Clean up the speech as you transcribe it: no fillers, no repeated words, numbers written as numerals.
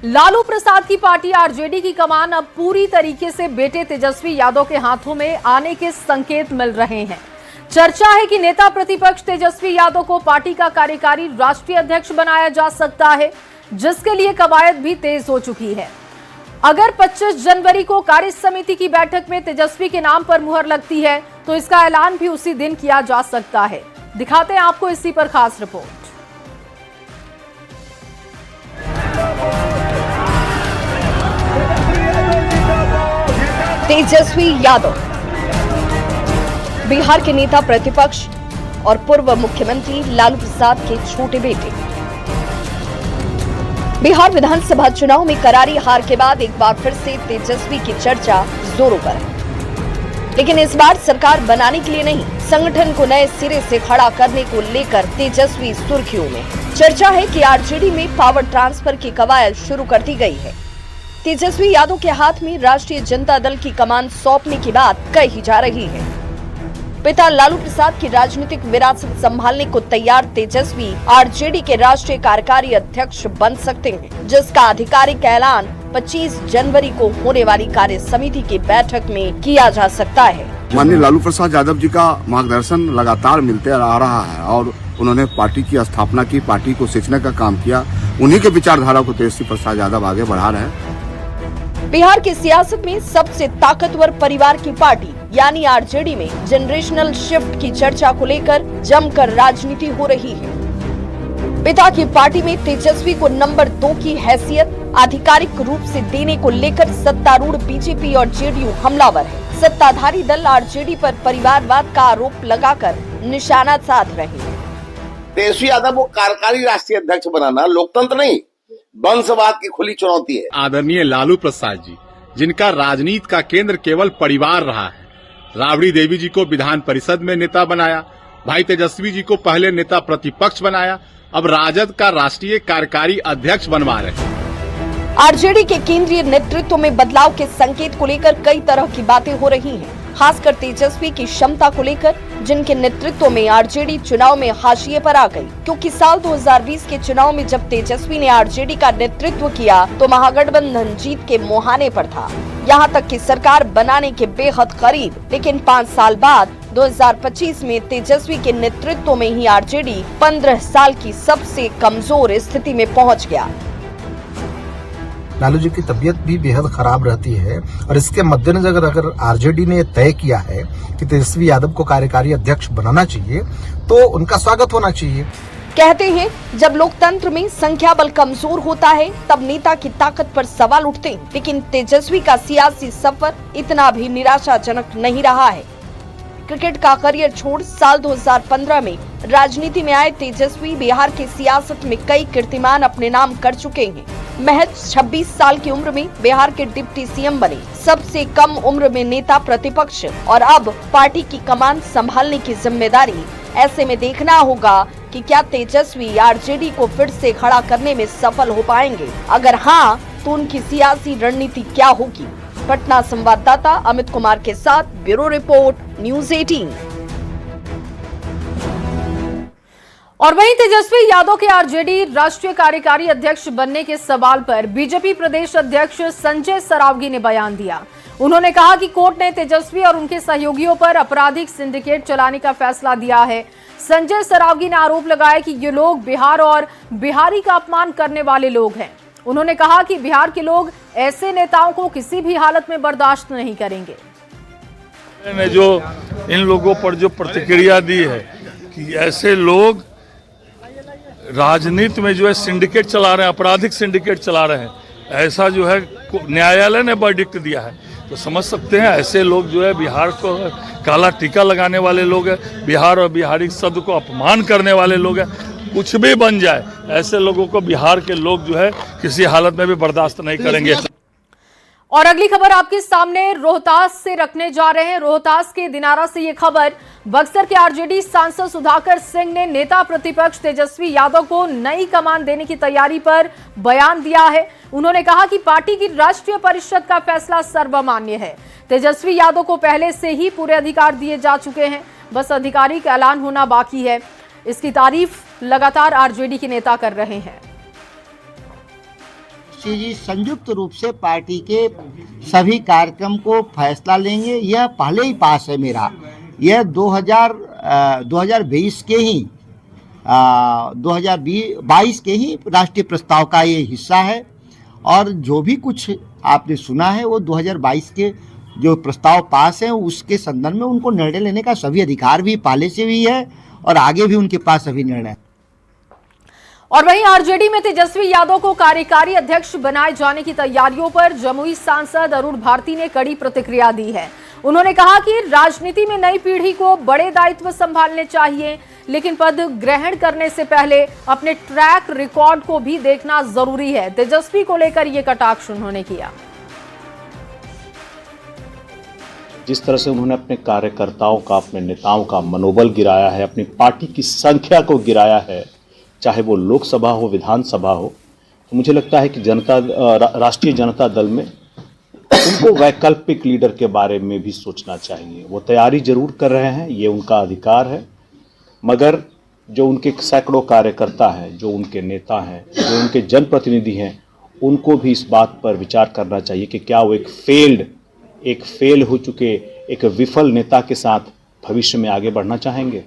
लालू प्रसाद की party RJD की कमान अब पूरी तरीके से बेटे तेजस्वी यादव के हाथों में आने के संकेत मिल रहे हैं। चर्चा है कि नेता प्रतिपक्ष तेजस्वी यादव को पार्टी का कार्यकारी राष्ट्रीय अध्यक्ष बनाया जा सकता है, जिसके लिए कवायद भी तेज हो चुकी है। अगर 25 जनवरी को कार्य समिति की बैठक में तेजस्वी के नाम पर मुहर लगती है तो इसका ऐलान भी उसी दिन किया जा सकता है। दिखाते हैं आपको इसी पर खास रिपोर्ट। तेजस्वी यादव बिहार के नेता प्रतिपक्ष और पूर्व मुख्यमंत्री लालू प्रसाद के छोटे बेटे। बिहार विधानसभा चुनाव में करारी हार के बाद एक बार फिर से तेजस्वी की चर्चा जोरों पर है, लेकिन इस बार सरकार बनाने के लिए नहीं, संगठन को नए सिरे से खड़ा करने को लेकर तेजस्वी सुर्खियों में। चर्चा है कि आरजेडी में पावर ट्रांसफर की कवायद शुरू कर दी गई है। तेजस्वी यादव के हाथ में राष्ट्रीय जनता दल की कमान सौंपने की बात कही जा रही है। पिता लालू प्रसाद की राजनीतिक विरासत संभालने को तैयार तेजस्वी आरजेडी के राष्ट्रीय कार्यकारी अध्यक्ष बन सकते हैं, जिसका आधिकारिक ऐलान 25 जनवरी को होने वाली कार्य समिति की बैठक में किया जा सकता है। माननीय लालू प्रसाद यादव जी का मार्गदर्शन लगातार मिलते आ रहा है और उन्होंने पार्टी की स्थापना की, पार्टी को सींचने का काम किया। उन्हीं के विचारधारा को तेजस्वी प्रसाद यादव आगे बढ़ा रहे हैं। बिहार की सियासत में सबसे ताकतवर परिवार की पार्टी यानी आरजेडी में जनरेशनल शिफ्ट की चर्चा को लेकर जमकर राजनीति हो रही है। पिता की पार्टी में तेजस्वी को नंबर 2 की हैसियत आधिकारिक रूप से देने को लेकर सत्तारूढ़ बीजेपी और जेडीयू हमलावर है। सत्ताधारी दल आरजेडी पर परिवारवाद का आरोप लगाकर निशाना साध रहे हैं। तेजस्वी यादव को कार्यकारी राष्ट्रीय अध्यक्ष बनाना लोकतंत्र नहीं, वंशवाद की खुली चुनौती है। आदरणीय लालू प्रसाद जी, जिनका राजनीति का केंद्र केवल परिवार रहा है, राबड़ी देवी जी को विधान परिषद में नेता बनाया, भाई तेजस्वी जी को पहले नेता प्रतिपक्ष बनाया, अब राजद का राष्ट्रीय कार्यकारी अध्यक्ष बनवा रहे हैं। आरजेडी के केंद्रीय नेतृत्व में बदलाव के संकेत को लेकर कई तरह की बातें हो रही हैं, खासकर तेजस्वी की क्षमता को लेकर, जिनके नेतृत्व में आरजेडी चुनाव में हाशिए पर आ गई। क्योंकि साल 2020 के चुनाव में जब तेजस्वी ने आरजेडी का नेतृत्व किया तो महागठबंधन जीत के मुहाने पर था, यहाँ तक कि सरकार बनाने के बेहद करीब। लेकिन 5 साल बाद 2025 में तेजस्वी के नेतृत्व में ही आरजेडी 15 साल की सबसे कमजोर स्थिति में पहुँच गया। लालू जी की तबीयत भी बेहद खराब रहती है और इसके मद्देनजर अगर आरजेडी ने तय किया है कि तेजस्वी यादव को कार्यकारी अध्यक्ष बनाना चाहिए तो उनका स्वागत होना चाहिए। कहते हैं जब लोकतंत्र में संख्या बल कमजोर होता है तब नेता की ताकत पर सवाल उठते हैं, लेकिन तेजस्वी का सियासी सफर इतना भी निराशाजनक नहीं रहा है। क्रिकेट का करियर छोड़ साल 2015 में राजनीति में आए तेजस्वी बिहार की सियासत में कई कीर्तिमान अपने नाम कर चुके हैं। महज 26 साल की उम्र में बिहार के डिप्टी सीएम बने, सबसे कम उम्र में नेता प्रतिपक्ष और अब पार्टी की कमान संभालने की जिम्मेदारी। ऐसे में देखना होगा कि क्या तेजस्वी आरजेडी को फिर से खड़ा करने में सफल हो पाएंगे। अगर हाँ तो उनकी सियासी रणनीति क्या होगी। पटना संवाददाता अमित कुमार के साथ ब्यूरो रिपोर्ट न्यूज़ 18। और वहीं तेजस्वी यादव के आरजेडी राष्ट्रीय कार्यकारी अध्यक्ष बनने के सवाल पर बीजेपी प्रदेश अध्यक्ष संजय सरावगी ने बयान दिया। उन्होंने कहा कि कोर्ट ने तेजस्वी और उनके सहयोगियों पर आपराधिक सिंडिकेट चलाने का फैसला दिया है। संजय सरावगी ने आरोप लगाया कि ये लोग बिहार और बिहारी का अपमान करने वाले लोग हैं। उन्होंने कहा कि बिहार के लोग ऐसे नेताओं को किसी भी हालत में बर्दाश्त नहीं करेंगे। ने जो इन लोगों पर जो प्रतिक्रिया दी है कि ऐसे लोग राजनीति में जो है सिंडिकेट चला रहे हैं, आपराधिक सिंडिकेट चला रहे हैं, ऐसा जो है न्यायालय ने वर्डिक्ट दिया है, तो समझ सकते हैं ऐसे लोग जो है बिहार को काला टीका लगाने वाले लोग हैं, बिहार और बिहारी शब्द को अपमान करने वाले लोग हैं। कुछ भी बन जाए, ऐसे लोगों को बिहार के लोग जो है किसी हालत में भी बर्दाश्त नहीं करेंगे। और अगली खबर आपके सामने रोहतास से रखने जा रहे हैं। रोहतास के दिनारा से ये खबर। बक्सर के आरजेडी सांसद सुधाकर सिंह ने नेता प्रतिपक्ष तेजस्वी यादव को नई कमान देने की तैयारी पर बयान दिया है। उन्होंने कहा कि पार्टी की राष्ट्रीय परिषद का फैसला सर्वमान्य है। तेजस्वी यादव को पहले से ही पूरे अधिकार दिए जा चुके हैं, बस आधिकारिक ऐलान होना बाकी है। इसकी तारीफ लगातार आरजेडी के नेता कर रहे हैं। तेजस्वी जी संयुक्त रूप से पार्टी के सभी कार्यक्रम को फैसला लेंगे। यह पहले ही पास है मेरा, यह 2022 के ही 2022 के ही राष्ट्रीय प्रस्ताव का ये हिस्सा है और जो भी कुछ आपने सुना है वो 2022 के जो प्रस्ताव पास है उसके संदर्भ में उनको निर्णय लेने का सभी अधिकार भी पहले से भी है और आगे भी उनके पास सभी निर्णय है। और वहीं आरजेडी में तेजस्वी यादव को कार्यकारी अध्यक्ष बनाए जाने की तैयारियों पर जमुई सांसद अरुण भारती ने कड़ी प्रतिक्रिया दी है। उन्होंने कहा कि राजनीति में नई पीढ़ी को बड़े दायित्व संभालने चाहिए, लेकिन पद ग्रहण करने से पहले अपने ट्रैक रिकॉर्ड को भी देखना जरूरी है। तेजस्वी को लेकर यह कटाक्ष उन्होंने किया। जिस तरह से उन्होंने अपने कार्यकर्ताओं का, अपने नेताओं का मनोबल गिराया है, अपनी पार्टी की संख्या को गिराया है, चाहे वो लोकसभा हो, विधानसभा हो, तो मुझे लगता है कि राष्ट्रीय जनता दल में उनको वैकल्पिक लीडर के बारे में भी सोचना चाहिए। वो तैयारी जरूर कर रहे हैं, ये उनका अधिकार है, मगर जो उनके सैकड़ों कार्यकर्ता हैं, जो उनके नेता हैं, जो उनके जनप्रतिनिधि हैं, उनको भी इस बात पर विचार करना चाहिए कि क्या वो एक फेल हो चुके, एक विफल नेता के साथ भविष्य में आगे बढ़ना चाहेंगे।